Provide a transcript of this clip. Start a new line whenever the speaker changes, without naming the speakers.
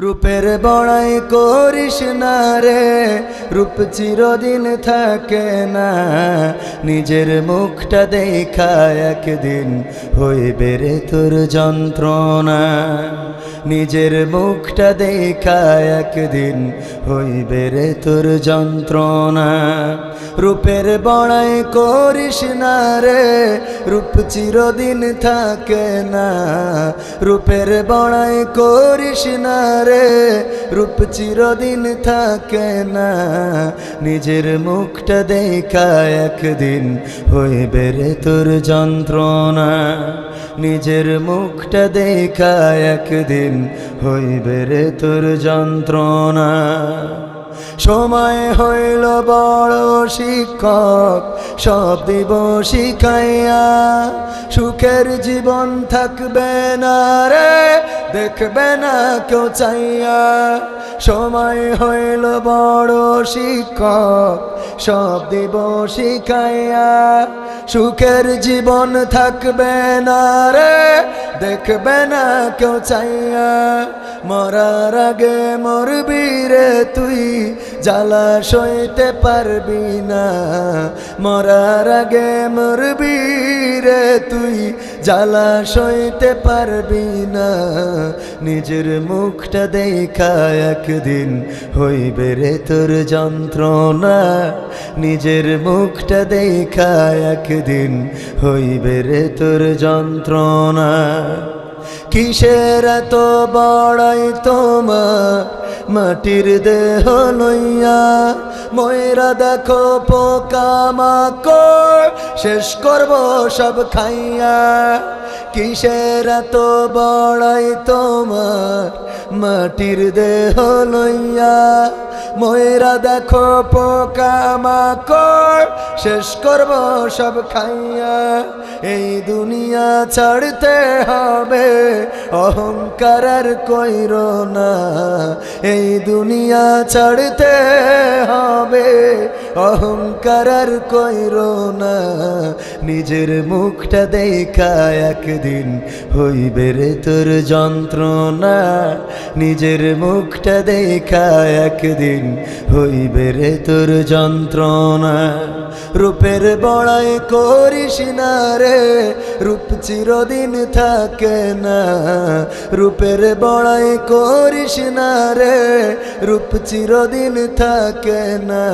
রূপের বড়াই করিস না রে, রূপ চিরদিন থাকে না। নিজের মুখটা দেখা একদিন হইবে রে তোর যন্ত্রণা। নিজের মুখটা দেখা একদিন হইবে রে তোর যন্ত্রণা। রূপের বড়াই করিস না রে, রূপ চিরদিন থাকে না। রূপের বড়াই করিস না রে, রূপ চিরদিন থাকে না। নিজের মুখটা দেখা একদিন হইবে রে তোর যন্ত্রণা। নিজের মুখটা দেখা একদিন হইবে রে তোর যন্ত্রণা। সময় হইল বড় শিক্ষক, সব দিব শিখাইয়া। সুখের জীবন থাকবে না রে, দেখবে না কেউ চাইয়া। সময় হইল বড় শিক্ষক, সব দিব শিখাইয়া। সুখের জীবন থাকবে না রে, দেখবে না কেউ চাইয়া। মরার আগে মরবি রে তুই, জ্বালা সইতে পারবি না। মরার আগে মরবি রে তুই, জ্বালা সইতে পারবি না। নিজের মুখটা দেখা একদিন হইবে রে তোর যন্ত্রণা। নিজের মুখটা দেখা একদিন হইবে রে তোর যন্ত্রণা। কিসের এত বড়াই তোমার মাটির দেহ লইয়া? ময়রা দেখো পোকামাকড়, শেষ করব সব খাইয়া। কিসের এত বড়াই তোমার মাটির দেহ লইয়া? ময়রা দেখো পোকামাকড়, শেষ করব সব খাইয়া। এই দুনিয়া ছাড়তে হবে, অহংকার আর কইরো না। এই দুনিয়া ছাড়তে হবে, অহংকার আর কইরো না। নিজের মুখটা দেখা একদিন হইবে রে তোর যন্ত্রণা। নিজের মুখটা দেখা একদিন হইবে রে তোর যন্ত্রণা। রূপের বড়াই করিস না রে, রূপ চিরদিন থাকে না। রূপের বড়াই করিস না রে, রূপ চিরদিন থাকে না।